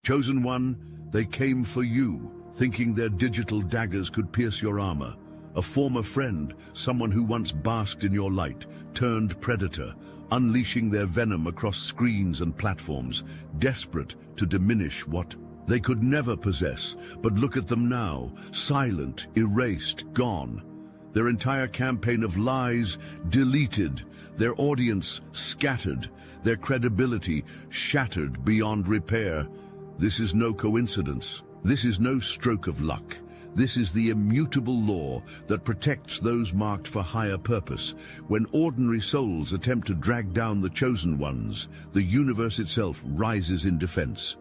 Chosen One, they came for you, thinking their digital daggers could pierce your armor. A former friend, someone who once basked in your light, turned predator, unleashing their venom across screens and platforms, desperate to diminish what they could never possess. But look at them now, silent, erased, gone. Their entire campaign of lies deleted, their audience scattered, their credibility shattered beyond repair. This is no coincidence. This is no stroke of luck. This is the immutable law that protects those marked for higher purpose. When ordinary souls attempt to drag down the chosen ones, the universe itself rises in defense.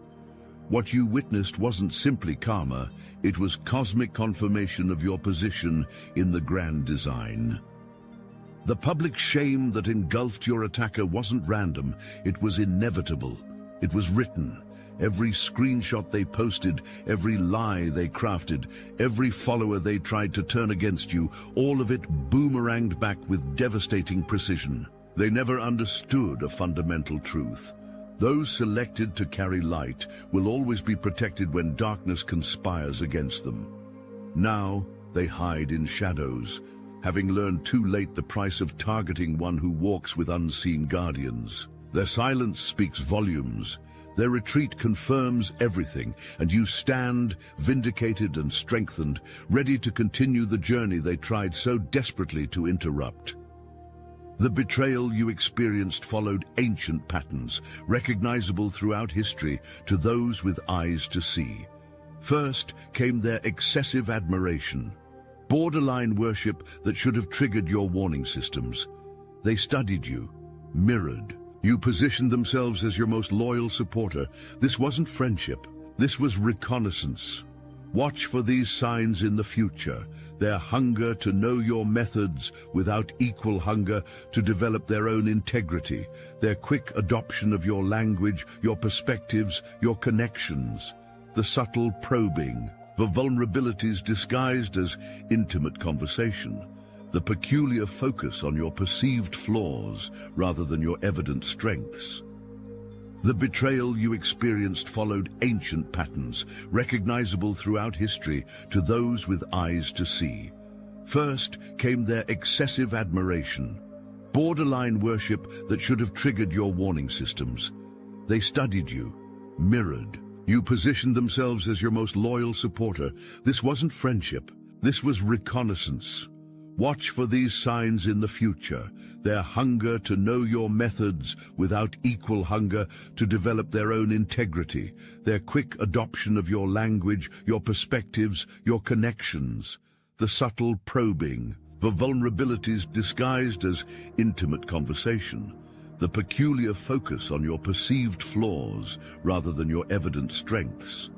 What you witnessed wasn't simply karma, it was cosmic confirmation of your position in the grand design. The public shame that engulfed your attacker wasn't random, it was inevitable. It was written. Every screenshot they posted, every lie they crafted, every follower they tried to turn against you, all of it boomeranged back with devastating precision. They never understood a fundamental truth. Those selected to carry light will always be protected when darkness conspires against them. Now they hide in shadows, having learned too late the price of targeting one who walks with unseen guardians. Their silence speaks volumes. Their retreat confirms everything, and you stand, vindicated and strengthened, ready to continue the journey they tried so desperately to interrupt. The betrayal you experienced followed ancient patterns, recognizable throughout history to those with eyes to see. First came their excessive admiration, borderline worship that should have triggered your warning systems. They studied you, mirrored. You positioned themselves as your most loyal supporter. This wasn't friendship, this was reconnaissance. Watch for these signs in the future, their hunger to know your methods without equal hunger to develop their own integrity, their quick adoption of your language, your perspectives, your connections, the subtle probing, the vulnerabilities disguised as intimate conversation, the peculiar focus on your perceived flaws rather than your evident strengths. The betrayal you experienced followed ancient patterns, recognizable throughout history to those with eyes to see. First came their excessive admiration, borderline worship that should have triggered your warning systems. They studied you, mirrored. You positioned themselves as your most loyal supporter. This wasn't friendship, this was reconnaissance. Watch for these signs in the future, their hunger to know your methods without equal hunger to develop their own integrity, their quick adoption of your language, your perspectives, your connections, the subtle probing, the vulnerabilities disguised as intimate conversation, the peculiar focus on your perceived flaws rather than your evident strengths.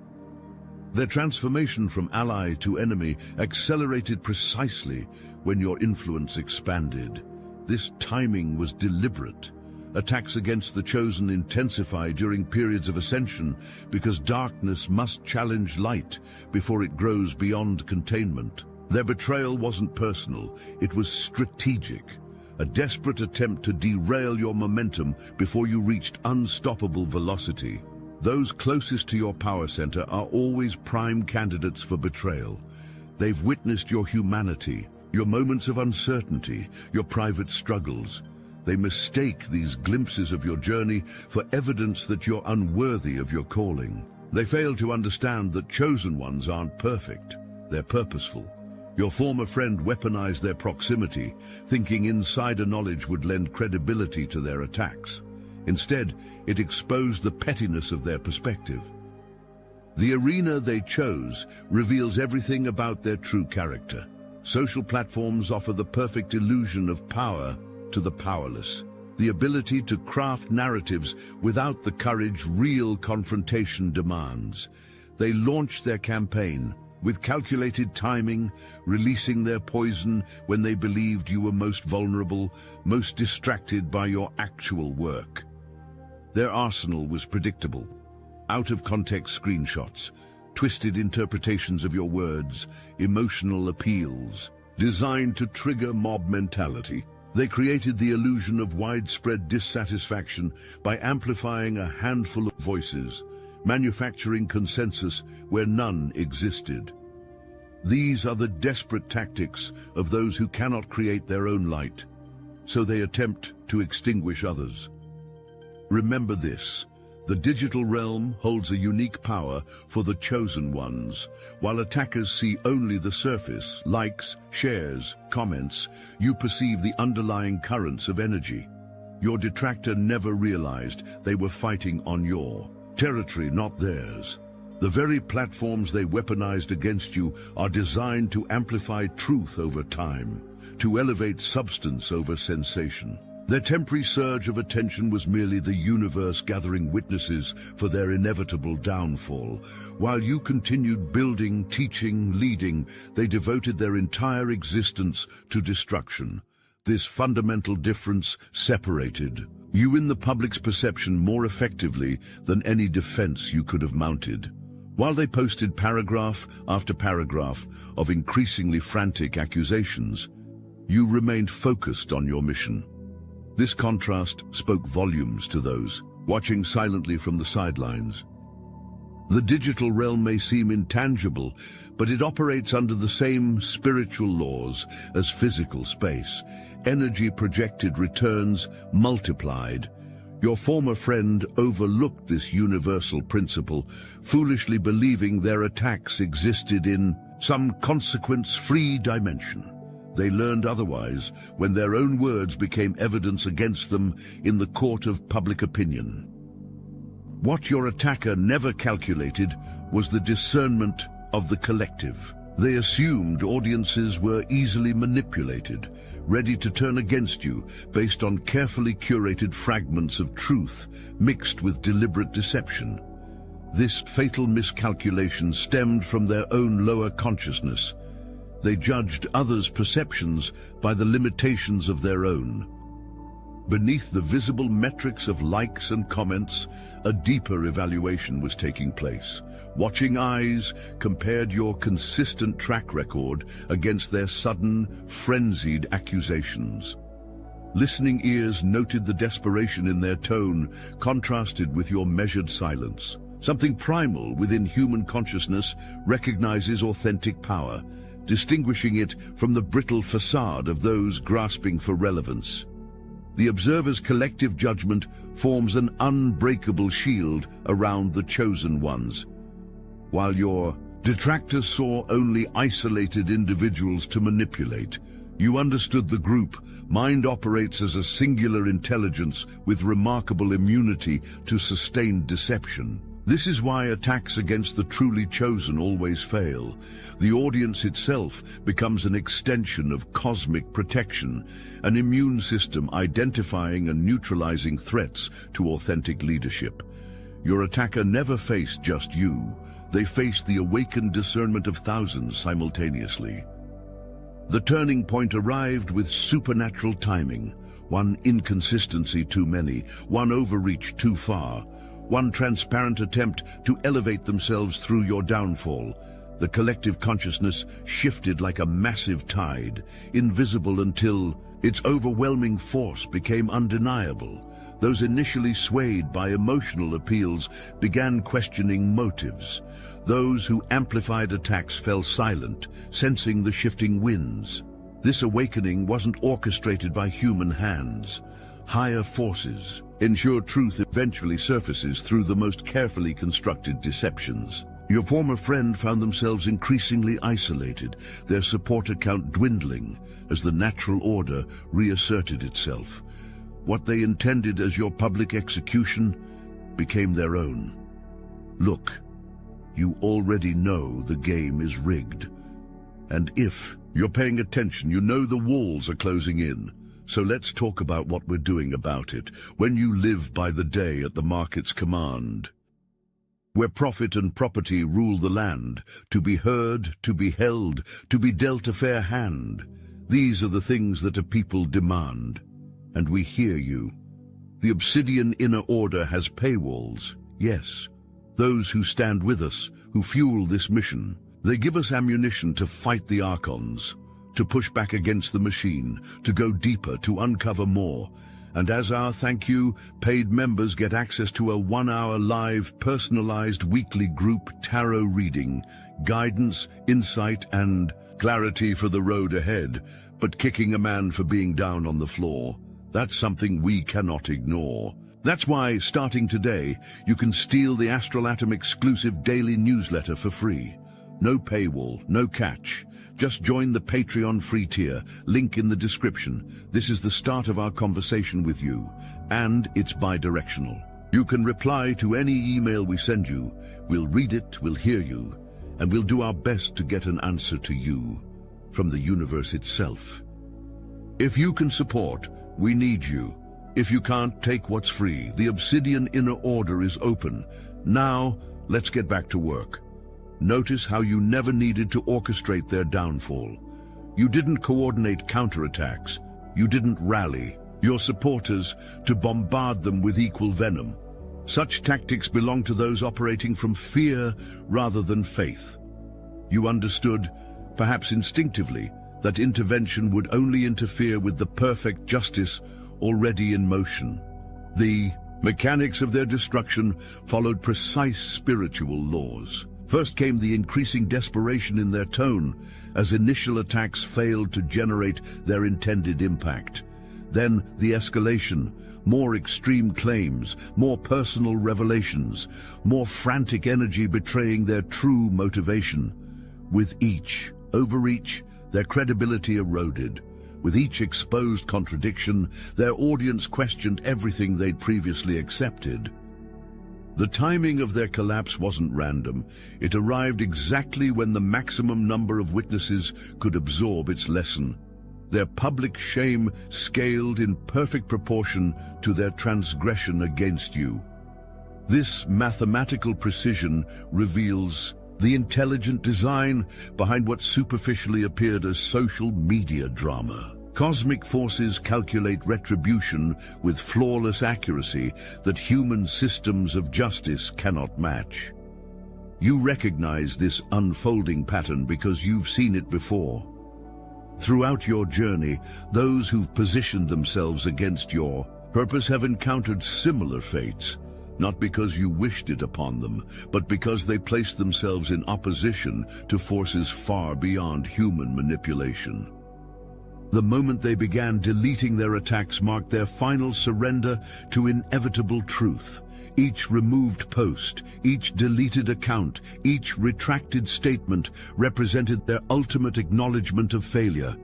Their transformation from ally to enemy accelerated precisely when your influence expanded. This timing was deliberate. Attacks against the chosen intensify during periods of ascension because darkness must challenge light before it grows beyond containment. Their betrayal wasn't personal, it was strategic. A desperate attempt to derail your momentum before you reached unstoppable velocity. Those closest to your power center are always prime candidates for betrayal. They've witnessed your humanity, your moments of uncertainty, your private struggles. They mistake these glimpses of your journey for evidence that you're unworthy of your calling. They fail to understand that chosen ones aren't perfect, they're purposeful. Your former friend weaponized their proximity, thinking insider knowledge would lend credibility to their attacks. Instead, it exposed the pettiness of their perspective. The arena they chose reveals everything about their true character. Social platforms offer the perfect illusion of power to the powerless, the ability to craft narratives without the courage real confrontation demands. They launched their campaign with calculated timing, releasing their poison when they believed you were most vulnerable, most distracted by your actual work. Their arsenal was predictable. Out-of-context screenshots, twisted interpretations of your words, emotional appeals, designed to trigger mob mentality. They created the illusion of widespread dissatisfaction by amplifying a handful of voices, manufacturing consensus where none existed. These are the desperate tactics of those who cannot create their own light, so they attempt to extinguish others. Remember this: the digital realm holds a unique power for the chosen ones. While attackers see only the surface, likes, shares, comments, you perceive the underlying currents of energy. Your detractor never realized they were fighting on your territory, not theirs. The very platforms they weaponized against you are designed to amplify truth over time, to elevate substance over sensation. Their temporary surge of attention was merely the universe gathering witnesses for their inevitable downfall. While you continued building, teaching, leading, they devoted their entire existence to destruction. This fundamental difference separated you in the public's perception more effectively than any defense you could have mounted. While they posted paragraph after paragraph of increasingly frantic accusations, you remained focused on your mission. This contrast spoke volumes to those watching silently from the sidelines. The digital realm may seem intangible, but it operates under the same spiritual laws as physical space. Energy projected returns multiplied. Your former friend overlooked this universal principle, foolishly believing their attacks existed in some consequence-free dimension. They learned otherwise when their own words became evidence against them in the court of public opinion. What your attacker never calculated was the discernment of the collective. They assumed audiences were easily manipulated, ready to turn against you based on carefully curated fragments of truth mixed with deliberate deception. This fatal miscalculation stemmed from their own lower consciousness. They judged others' perceptions by the limitations of their own. Beneath the visible metrics of likes and comments, a deeper evaluation was taking place. Watching eyes compared your consistent track record against their sudden, frenzied accusations. Listening ears noted the desperation in their tone, contrasted with your measured silence. Something primal within human consciousness recognizes authentic power, distinguishing it from the brittle facade of those grasping for relevance. The observer's collective judgment forms an unbreakable shield around the chosen ones, while your detractors saw only isolated individuals to manipulate. You understood the group. Mind operates as a singular intelligence with remarkable immunity to sustained deception. This is why attacks against the truly chosen always fail. The audience itself becomes an extension of cosmic protection, an immune system identifying and neutralizing threats to authentic leadership. Your attacker never faced just you. They faced the awakened discernment of thousands simultaneously. The turning point arrived with supernatural timing. One inconsistency too many, one overreach too far. One transparent attempt to elevate themselves through your downfall. The collective consciousness shifted like a massive tide, invisible until its overwhelming force became undeniable. Those initially swayed by emotional appeals began questioning motives. Those who amplified attacks fell silent, sensing the shifting winds. This awakening wasn't orchestrated by human hands. Higher forces ensure truth eventually surfaces through the most carefully constructed deceptions. Your former friend found themselves increasingly isolated, their support account dwindling as the natural order reasserted itself. What they intended as your public execution became their own. Look, you already know the game is rigged. And if you're paying attention, you know the walls are closing in. So let's talk about what we're doing about it. When you live by the day at the market's command, where profit and property rule the land, to be heard, to be held, to be dealt a fair hand, these are the things that a people demand. And we hear you. The Obsidian Inner Order has paywalls, yes. Those who stand with us, who fuel this mission, they give us ammunition to fight the Archons, to push back against the machine, to go deeper, to uncover more. And as our thank you, paid members get access to a 1-hour live, personalized weekly group tarot reading, guidance, insight, and clarity for the road ahead. But kicking a man for being down on the floor, that's something we cannot ignore. That's why, starting today, you can steal the Astral Atom exclusive daily newsletter for free. No paywall, no catch. Just join the Patreon free tier, link in the description. This is the start of our conversation with you, and it's bi-directional. You can reply to any email we send you. We'll read it, we'll hear you, and we'll do our best to get an answer to you from the universe itself. If you can support, we need you. If you can't take what's free, the Obsidian Inner Order is open. Now, let's get back to work. Notice how you never needed to orchestrate their downfall. You didn't coordinate counterattacks. You didn't rally your supporters to bombard them with equal venom. Such tactics belong to those operating from fear rather than faith. You understood, perhaps instinctively, that intervention would only interfere with the perfect justice already in motion. The mechanics of their destruction followed precise spiritual laws. First came the increasing desperation in their tone as initial attacks failed to generate their intended impact. Then the escalation, more extreme claims, more personal revelations, more frantic energy betraying their true motivation. With each overreach, their credibility eroded. With each exposed contradiction, their audience questioned everything they'd previously accepted. The timing of their collapse wasn't random. It arrived exactly when the maximum number of witnesses could absorb its lesson. Their public shame scaled in perfect proportion to their transgression against you. This mathematical precision reveals the intelligent design behind what superficially appeared as social media drama. Cosmic forces calculate retribution with flawless accuracy that human systems of justice cannot match. You recognize this unfolding pattern because you've seen it before. Throughout your journey, those who've positioned themselves against your purpose have encountered similar fates, not because you wished it upon them, but because they placed themselves in opposition to forces far beyond human manipulation. The moment they began deleting their attacks marked their final surrender to inevitable truth. Each removed post, each deleted account, each retracted statement represented their ultimate acknowledgement of failure.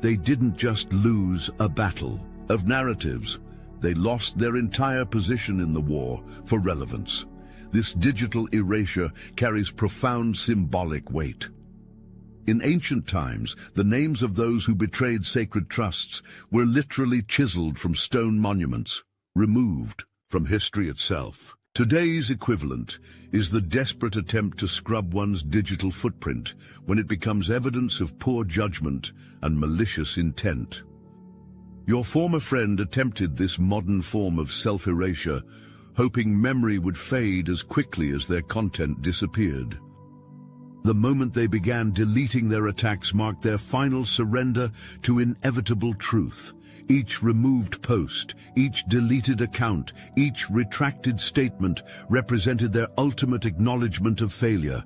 They didn't just lose a battle of narratives. They lost their entire position in the war for relevance. This digital erasure carries profound symbolic weight. In ancient times, the names of those who betrayed sacred trusts were literally chiseled from stone monuments, removed from history itself. Today's equivalent is the desperate attempt to scrub one's digital footprint when it becomes evidence of poor judgment and malicious intent. Your former friend attempted this modern form of self-erasure, hoping memory would fade as quickly as their content disappeared. The moment they began deleting their attacks marked their final surrender to inevitable truth. Each removed post, each deleted account, each retracted statement represented their ultimate acknowledgement of failure.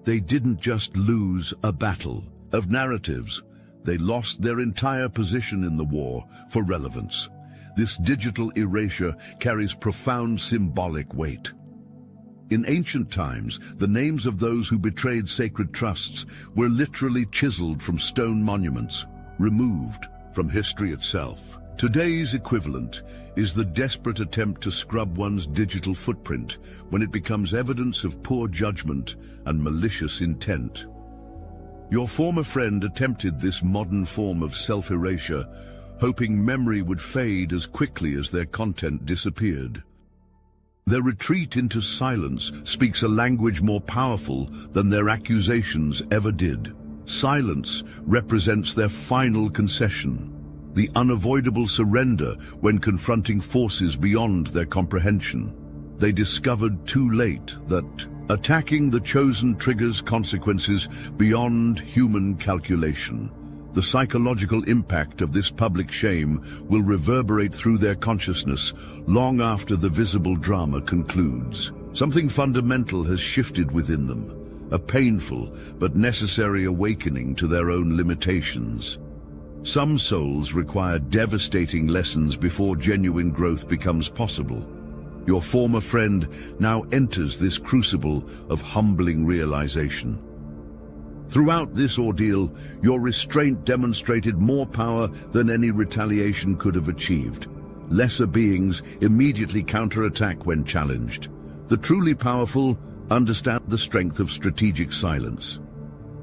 They didn't just lose a battle of narratives. They lost their entire position in the war for relevance. This digital erasure carries profound symbolic weight. In ancient times, the names of those who betrayed sacred trusts were literally chiseled from stone monuments, removed from history itself. Today's equivalent is the desperate attempt to scrub one's digital footprint when it becomes evidence of poor judgment and malicious intent. Your former friend attempted this modern form of self-erasure, hoping memory would fade as quickly as their content disappeared. Their retreat into silence speaks a language more powerful than their accusations ever did. Silence represents their final concession, the unavoidable surrender when confronting forces beyond their comprehension. They discovered too late that attacking the chosen triggers consequences beyond human calculation. The psychological impact of this public shame will reverberate through their consciousness long after the visible drama concludes. Something fundamental has shifted within them, a painful but necessary awakening to their own limitations. Some souls require devastating lessons before genuine growth becomes possible. Your former friend now enters this crucible of humbling realization. Throughout this ordeal, your restraint demonstrated more power than any retaliation could have achieved. Lesser beings immediately counterattack when challenged. The truly powerful understand the strength of strategic silence.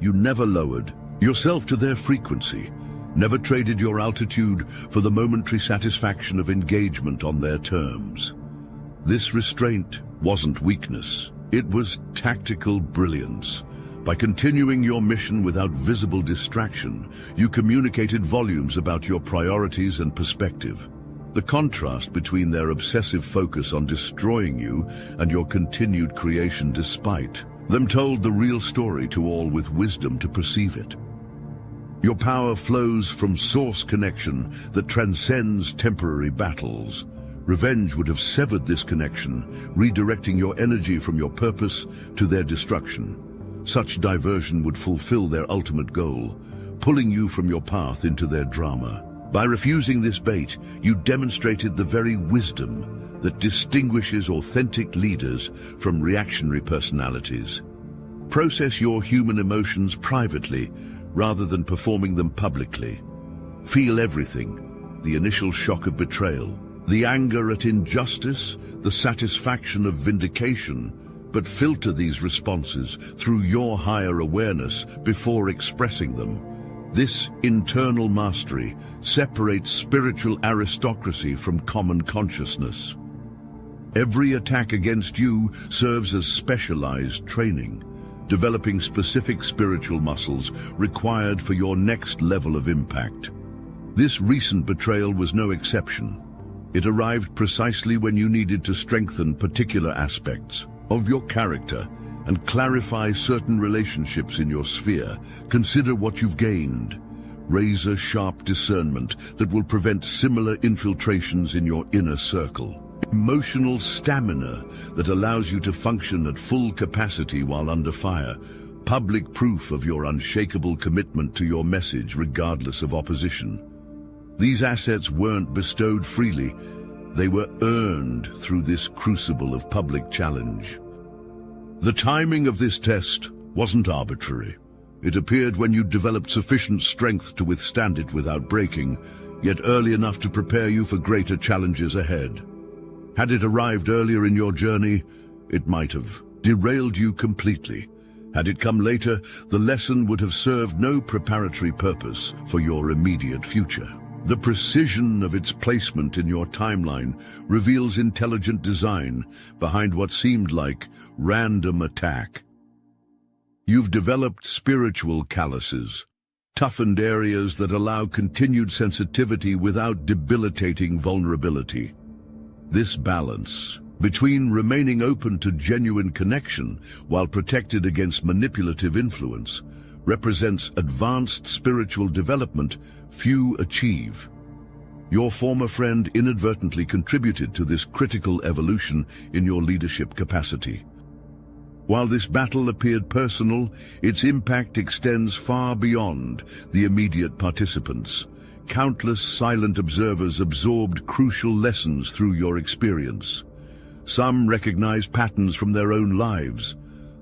You never lowered yourself to their frequency, never traded your altitude for the momentary satisfaction of engagement on their terms. This restraint wasn't weakness, it was tactical brilliance. By continuing your mission without visible distraction, you communicated volumes about your priorities and perspective. The contrast between their obsessive focus on destroying you and your continued creation despite them told the real story to all with wisdom to perceive it. Your power flows from source connection that transcends temporary battles. Revenge would have severed this connection, redirecting your energy from your purpose to their destruction. Such diversion would fulfill their ultimate goal, pulling you from your path into their drama. By refusing this bait, you demonstrated the very wisdom that distinguishes authentic leaders from reactionary personalities. Process your human emotions privately rather than performing them publicly. Feel everything: the initial shock of betrayal, the anger at injustice, the satisfaction of vindication, but filter these responses through your higher awareness before expressing them. This internal mastery separates spiritual aristocracy from common consciousness. Every attack against you serves as specialized training, developing specific spiritual muscles required for your next level of impact. This recent betrayal was no exception. It arrived precisely when you needed to strengthen particular aspects of your character and clarify certain relationships in your sphere. Consider what you've gained. Razor-sharp discernment that will prevent similar infiltrations in your inner circle. Emotional stamina that allows you to function at full capacity while under fire. Public proof of your unshakable commitment to your message regardless of opposition. These assets weren't bestowed freely. They were earned through this crucible of public challenge. The timing of this test wasn't arbitrary. It appeared when you developed sufficient strength to withstand it without breaking, yet early enough to prepare you for greater challenges ahead. Had it arrived earlier in your journey, it might have derailed you completely. Had it come later, the lesson would have served no preparatory purpose for your immediate future. The precision of its placement in your timeline reveals intelligent design behind what seemed like random attack. You've developed spiritual calluses, toughened areas that allow continued sensitivity without debilitating vulnerability. This balance between remaining open to genuine connection while protected against manipulative influence represents advanced spiritual development few achieve. Your former friend inadvertently contributed to this critical evolution in your leadership capacity. While this battle appeared personal, its impact extends far beyond the immediate participants. Countless silent observers absorbed crucial lessons through your experience. Some recognized patterns from their own lives.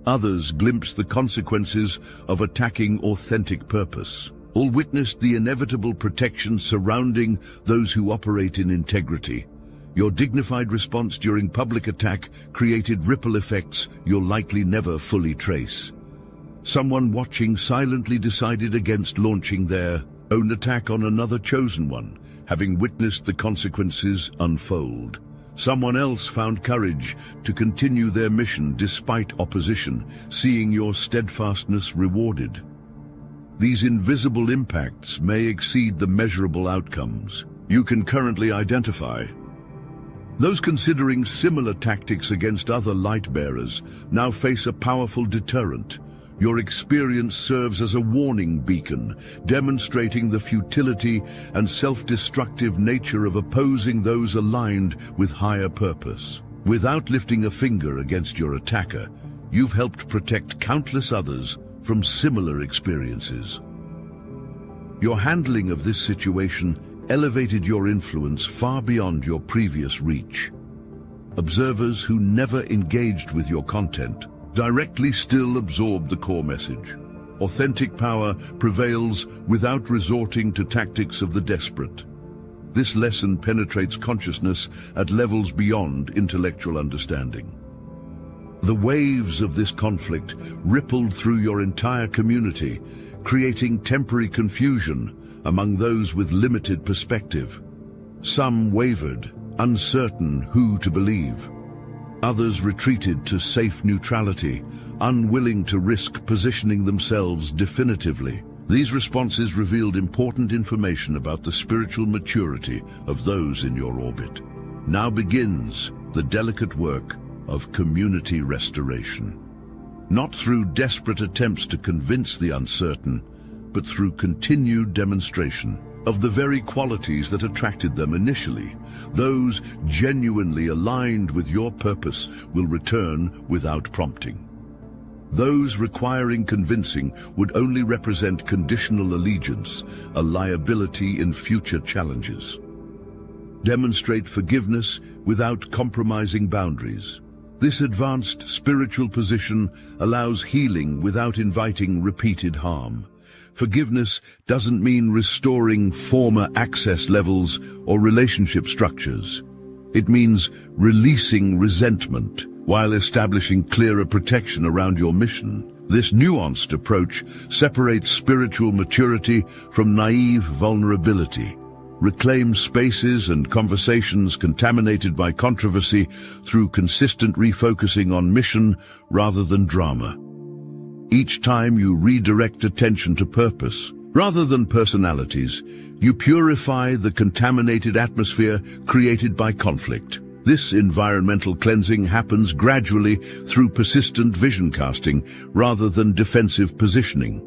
Others glimpsed the consequences of attacking authentic purpose. All witnessed the inevitable protection surrounding those who operate in integrity. Your dignified response during public attack created ripple effects you'll likely never fully trace. Someone watching silently decided against launching their own attack on another chosen one, having witnessed the consequences unfold. Someone else found courage to continue their mission despite opposition, seeing your steadfastness rewarded. These invisible impacts may exceed the measurable outcomes you can currently identify. Those considering similar tactics against other light bearers now face a powerful deterrent, Your experience serves as a warning beacon, demonstrating the futility and self-destructive nature of opposing those aligned with higher purpose. Without lifting a finger against your attacker, you've helped protect countless others from similar experiences. Your handling of this situation elevated your influence far beyond your previous reach. Observers who never engaged with your content directly still absorb the core message. Authentic power prevails without resorting to tactics of the desperate. This lesson penetrates consciousness at levels beyond intellectual understanding. The waves of this conflict rippled through your entire community, creating temporary confusion among those with limited perspective. Some wavered, uncertain who to believe. Others retreated to safe neutrality, unwilling to risk positioning themselves definitively. These responses revealed important information about the spiritual maturity of those in your orbit. Now begins the delicate work of community restoration. Not through desperate attempts to convince the uncertain, but through continued demonstration of the very qualities that attracted them initially. Those genuinely aligned with your purpose will return without prompting. Those requiring convincing would only represent conditional allegiance, a liability in future challenges. Demonstrate forgiveness without compromising boundaries. This advanced spiritual position allows healing without inviting repeated harm. Forgiveness doesn't mean restoring former access levels or relationship structures. It means releasing resentment while establishing clearer protection around your mission. This nuanced approach separates spiritual maturity from naive vulnerability, reclaims spaces and conversations contaminated by controversy through consistent refocusing on mission rather than drama. Each time you redirect attention to purpose, rather than personalities, you purify the contaminated atmosphere created by conflict. This environmental cleansing happens gradually through persistent vision casting rather than defensive positioning.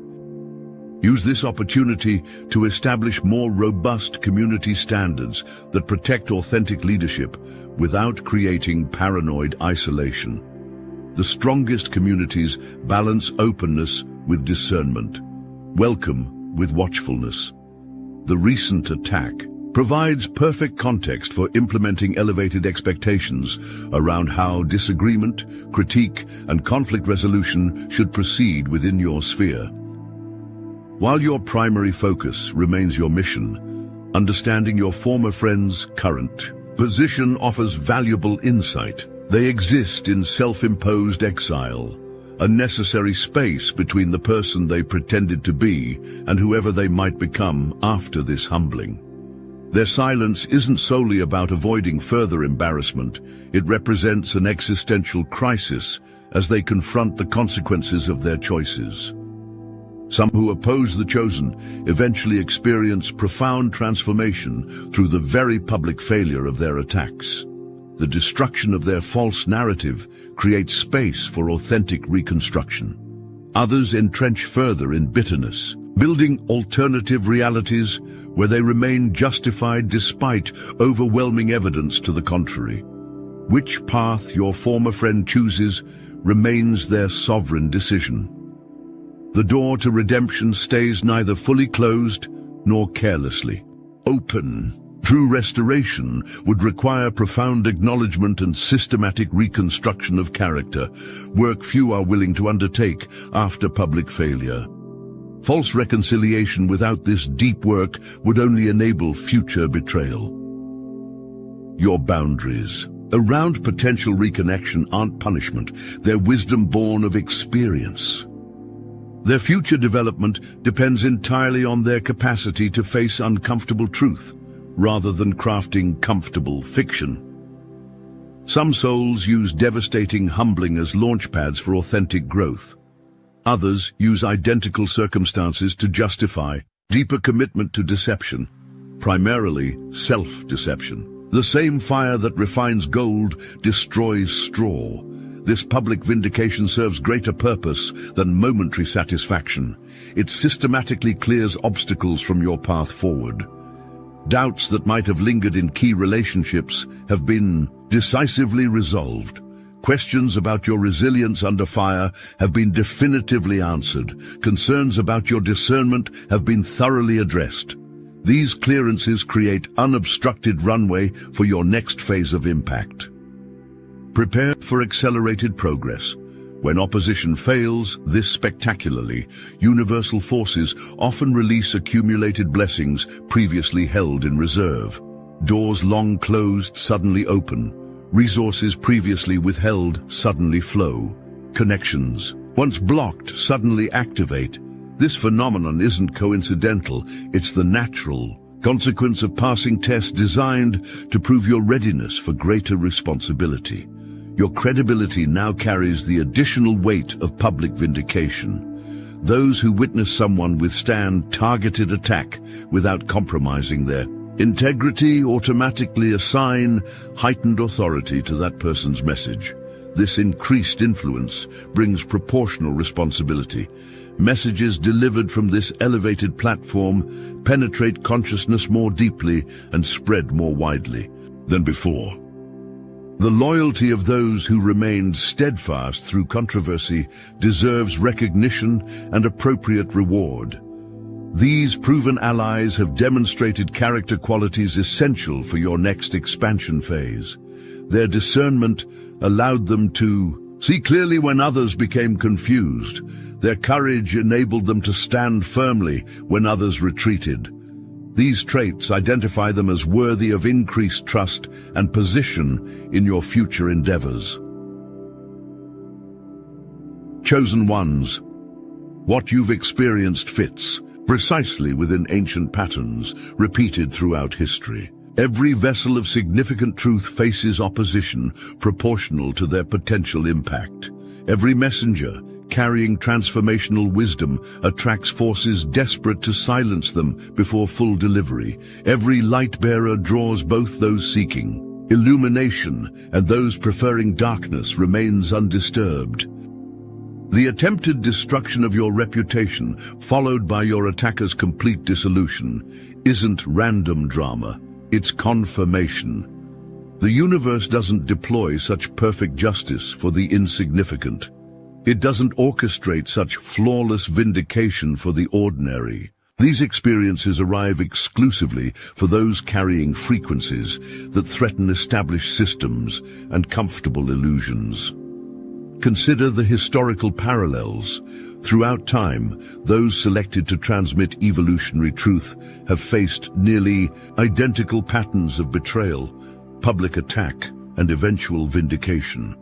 Use this opportunity to establish more robust community standards that protect authentic leadership without creating paranoid isolation. The strongest communities balance openness with discernment, welcome with watchfulness. The recent attack provides perfect context for implementing elevated expectations around how disagreement, critique, and conflict resolution should proceed within your sphere. While your primary focus remains your mission, understanding your former friend's current position offers valuable insight. They exist in self-imposed exile, a necessary space between the person they pretended to be and whoever they might become after this humbling. Their silence isn't solely about avoiding further embarrassment. It represents an existential crisis as they confront the consequences of their choices. Some who oppose the chosen eventually experience profound transformation through the very public failure of their attacks. The destruction of their false narrative creates space for authentic reconstruction. Others entrench further in bitterness, building alternative realities where they remain justified despite overwhelming evidence to the contrary. Which path your former friend chooses remains their sovereign decision. The door to redemption stays neither fully closed nor carelessly open. True restoration would require profound acknowledgement and systematic reconstruction of character, work few are willing to undertake after public failure. False reconciliation without this deep work would only enable future betrayal. Your boundaries around potential reconnection aren't punishment, they're wisdom born of experience. Their future development depends entirely on their capacity to face uncomfortable truth, rather than crafting comfortable fiction. Some souls use devastating humbling as launchpads for authentic growth. Others use identical circumstances to justify deeper commitment to deception, primarily self-deception. The same fire that refines gold destroys straw. This public vindication serves greater purpose than momentary satisfaction. It systematically clears obstacles from your path forward. Doubts that might have lingered in key relationships have been decisively resolved. Questions about your resilience under fire have been definitively answered. Concerns about your discernment have been thoroughly addressed. These clearances create unobstructed runway for your next phase of impact. Prepare for accelerated progress. When opposition fails this spectacularly, universal forces often release accumulated blessings previously held in reserve. Doors long closed suddenly open. Resources previously withheld suddenly flow. Connections, once blocked, suddenly activate. This phenomenon isn't coincidental, it's the natural consequence of passing tests designed to prove your readiness for greater responsibility. Your credibility now carries the additional weight of public vindication. Those who witness someone withstand targeted attack without compromising their integrity automatically assign heightened authority to that person's message. This increased influence brings proportional responsibility. Messages delivered from this elevated platform penetrate consciousness more deeply and spread more widely than before. The loyalty of those who remained steadfast through controversy deserves recognition and appropriate reward. These proven allies have demonstrated character qualities essential for your next expansion phase. Their discernment allowed them to see clearly when others became confused. Their courage enabled them to stand firmly when others retreated. These traits identify them as worthy of increased trust and position in your future endeavors. Chosen ones, what you've experienced fits precisely within ancient patterns repeated throughout history. Every vessel of significant truth faces opposition proportional to their potential impact. Every messenger carrying transformational wisdom attracts forces desperate to silence them before full delivery. Every light-bearer draws both those seeking illumination and those preferring darkness remains undisturbed. The attempted destruction of your reputation, followed by your attacker's complete dissolution, isn't random drama, it's confirmation. The universe doesn't deploy such perfect justice for the insignificant. It doesn't orchestrate such flawless vindication for the ordinary. These experiences arrive exclusively for those carrying frequencies that threaten established systems and comfortable illusions. Consider the historical parallels. Throughout time, those selected to transmit evolutionary truth have faced nearly identical patterns of betrayal, public attack, and eventual vindication.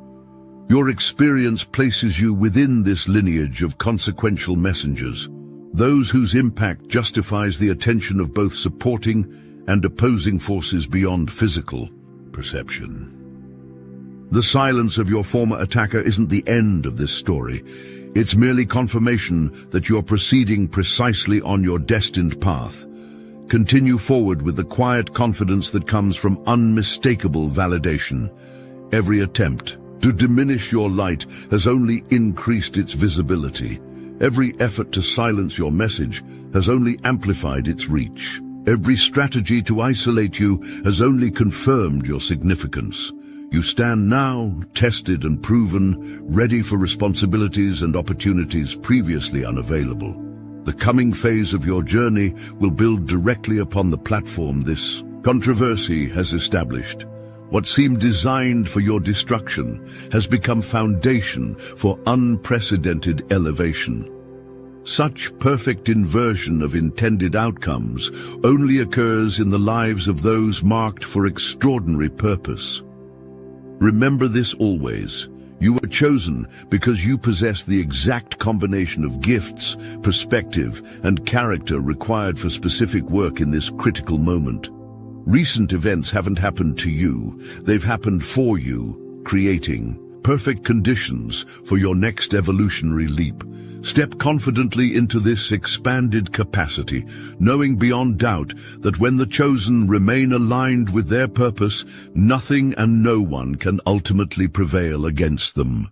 Your experience places you within this lineage of consequential messengers, those whose impact justifies the attention of both supporting and opposing forces beyond physical perception. The silence of your former attacker isn't the end of this story. It's merely confirmation that you're proceeding precisely on your destined path. Continue forward with the quiet confidence that comes from unmistakable validation. Every attempt to diminish your light has only increased its visibility. Every effort to silence your message has only amplified its reach. Every strategy to isolate you has only confirmed your significance. You stand now, tested and proven, ready for responsibilities and opportunities previously unavailable. The coming phase of your journey will build directly upon the platform this controversy has established. What seemed designed for your destruction has become foundation for unprecedented elevation. Such perfect inversion of intended outcomes only occurs in the lives of those marked for extraordinary purpose. Remember this always. You were chosen because you possess the exact combination of gifts, perspective, and character required for specific work in this critical moment. Recent events haven't happened to you, they've happened for you, creating perfect conditions for your next evolutionary leap. Step confidently into this expanded capacity, knowing beyond doubt that when the chosen remain aligned with their purpose, nothing and no one can ultimately prevail against them.